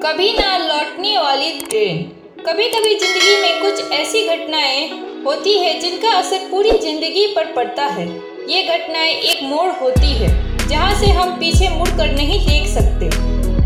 कभी ना लौटने वाली ट्रेन। कभी कभी जिंदगी में कुछ ऐसी घटनाएं होती है जिनका असर पूरी जिंदगी पर पड़ता है। ये घटनाएं एक मोड़ होती है जहां से हम पीछे मुड़कर नहीं देख सकते।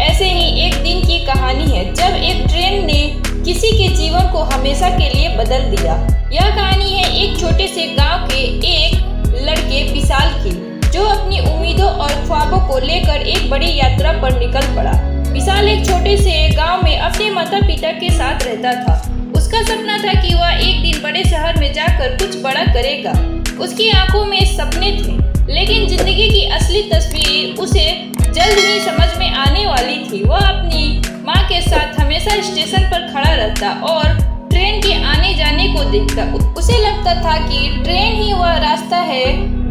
ऐसे ही एक दिन की कहानी है जब एक ट्रेन ने किसी के जीवन को हमेशा के लिए बदल दिया। यह कहानी है एक छोटे से गांव के एक लड़के विशाल की, जो अपनी उम्मीदों और ख्वाबों को लेकर एक बड़ी यात्रा पर निकल पड़ा। विशाल एक छोटे से गांव में अपने माता पिता के साथ रहता था। उसका सपना था कि वह एक दिन बड़े शहर में जाकर कुछ बड़ा करेगा। उसकी आंखों में सपने थे, लेकिन जिंदगी की असली तस्वीर उसे जल्द ही समझ में आने वाली थी। वह अपनी माँ के साथ हमेशा स्टेशन पर खड़ा रहता और ट्रेन के आने जाने को देखता। उसे लगता था कि ट्रेन ही वह रास्ता है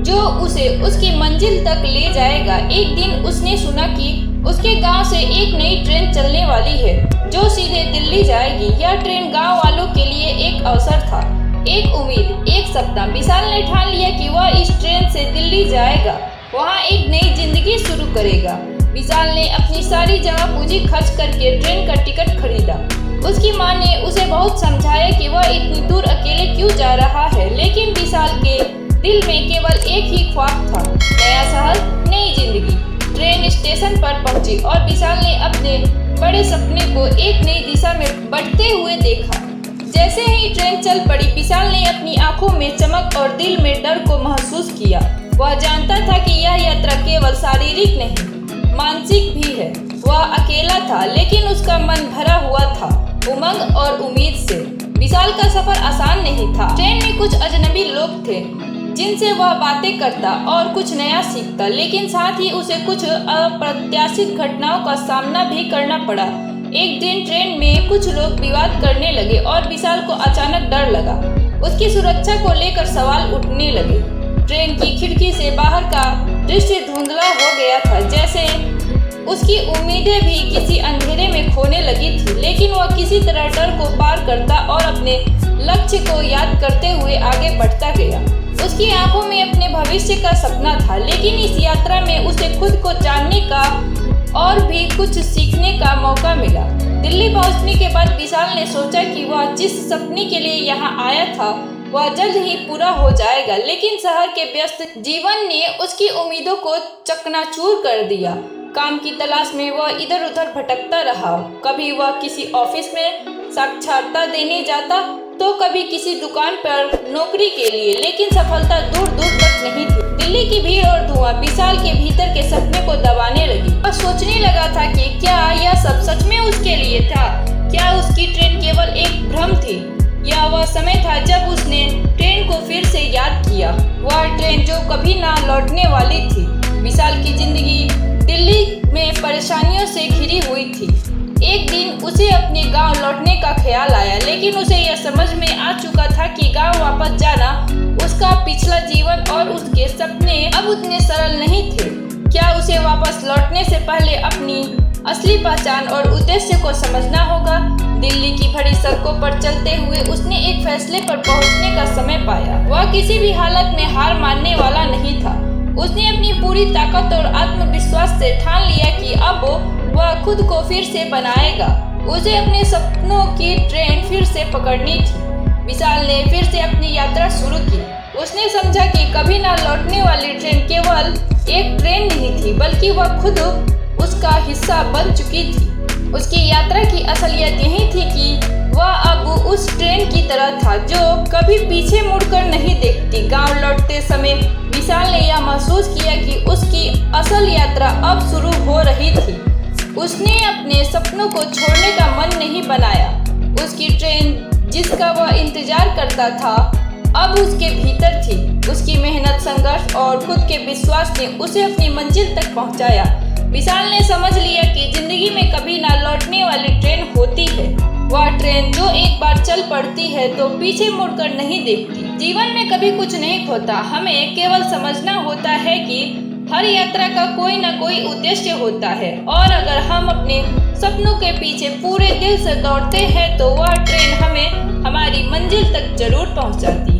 जो उसे उसकी मंजिल तक ले जाएगा। एक दिन उसने सुना कि उसके गांव से एक नई ट्रेन चलने वाली है जो सीधे दिल्ली जाएगी। यह ट्रेन गांव वालों के लिए एक अवसर था, एक उम्मीद, एक सपना। विशाल ने ठान लिया कि वह इस ट्रेन से दिल्ली जाएगा, वहां एक नई जिंदगी शुरू करेगा। विशाल ने अपनी सारी जमा पूंजी खर्च करके ट्रेन का टिकट खरीदा। उसकी माँ ने उसे बहुत समझाया कि वह इतनी दूर अकेले क्यों जा रहा है, लेकिन विशाल के दिल में केवल एक ही ख्वाब था, नया शहर, नई जिंदगी। ट्रेन स्टेशन पर पहुंची और विशाल ने अपने बड़े सपने को एक नई दिशा में बढ़ते हुए देखा। जैसे ही ट्रेन चल पड़ी, विशाल ने अपनी आंखों में चमक और दिल में डर को महसूस किया। वह जानता था कि यह यात्रा केवल शारीरिक नहीं, मानसिक भी है। वह अकेला था, लेकिन उसका मन भरा हुआ था उमंग और उम्मीद से। विशाल का सफर आसान नहीं था। ट्रेन में कुछ अजनबी लोग थे जिनसे वह बातें करता और कुछ नया सीखता, लेकिन साथ ही उसे कुछ अप्रत्याशित घटनाओं का सामना भी करना पड़ा। एक दिन ट्रेन में कुछ लोग विवाद करने लगे और विशाल को अचानक डर लगा। उसकी सुरक्षा को लेकर सवाल उठने लगे। ट्रेन की खिड़की से बाहर का दृश्य धुंधला हो गया था, जैसे उसकी उम्मीदें भी किसी अंधेरे में खोने लगी थी। लेकिन वह किसी तरह डर को पार करता और अपने लक्ष्य को याद करते हुए आगे बढ़ता गया। उसकी आंखों में अपने भविष्य का सपना था, लेकिन इस यात्रा में उसे खुद को जानने का और भी कुछ सीखने का मौका मिला। दिल्ली पहुंचने के बाद विशाल ने सोचा कि वह जिस सपने के लिए यहाँ आया था वह जल्द ही पूरा हो जाएगा, लेकिन शहर के व्यस्त जीवन ने उसकी उम्मीदों को चकनाचूर कर दिया। काम की तलाश में वह इधर उधर भटकता रहा। कभी वह किसी ऑफिस में साक्षात्कार देने जाता तो कभी किसी दुकान पर नौकरी के लिए, लेकिन सफलता दूर दूर तक नहीं थी। दिल्ली की भीड़ और धुआं विशाल के भीतर के सपने को दबाने लगी। वह सोचने लगा था कि क्या यह सब सच में उसके लिए था? क्या उसकी ट्रेन केवल एक भ्रम थी? यह वह समय था जब उसने ट्रेन को फिर से याद किया, वह ट्रेन जो कभी ना लौटने वाली थी। विशाल की जिंदगी दिल्ली में परेशानियों से घिरी हुई थी। एक दिन उसे अपने गांव लौटने का ख्याल आया, लेकिन उसे यह समझ में आ चुका था कि गांव वापस जाना, उसका पिछला जीवन और उसके सपने अब उतने सरल नहीं थे। क्या उसे वापस लौटने से पहले अपनी असली पहचान और उद्देश्य को समझना होगा? दिल्ली की भरी सड़कों पर चलते हुए उसने एक फैसले पर पहुंचने का समय पाया। वह किसी भी हालत में हार मानने वाला नहीं था। उसने अपनी पूरी ताकत और आत्मविश्वास से ठान लिया कि अब वह खुद को फिर से बनाएगा। उसे अपने सपनों की ट्रेन फिर से पकड़नी थी। विशाल ने फिर से अपनी यात्रा शुरू की। उसने समझा कि कभी ना लौटने वाली ट्रेन केवल एक ट्रेन नहीं थी, बल्कि वह खुद उसका हिस्सा बन चुकी थी। उसकी यात्रा की असलियत यही थी कि वह अब उस ट्रेन की तरह था जो कभी पीछे मुड़कर नहीं देखती। गांव लौटते समय विशाल ने यह महसूस किया कि उसकी असल यात्रा अब शुरू हो रही थी। उसने अपने सपनों को छोड़ने का मन नहीं बनाया। उसकी ट्रेन जिसका वह इंतजार करता था अब उसके भीतर थी। उसकी मेहनत, संघर्ष और खुद के विश्वास ने उसे अपनी मंजिल तक पहुंचाया। विशाल ने समझ लिया कि जिंदगी में कभी ना लौटने वाली ट्रेन होती है, वह ट्रेन जो एक बार चल पड़ती है तो पीछे मुड़कर नहीं देखती। जीवन में कभी कुछ नहीं खोता, हमें केवल समझना होता है कि हर यात्रा का कोई ना कोई उद्देश्य होता है, और अगर हम अपने सपनों के पीछे पूरे दिल से दौड़ते हैं तो वह ट्रेन हमें हमारी मंजिल तक जरूर पहुंचाती है।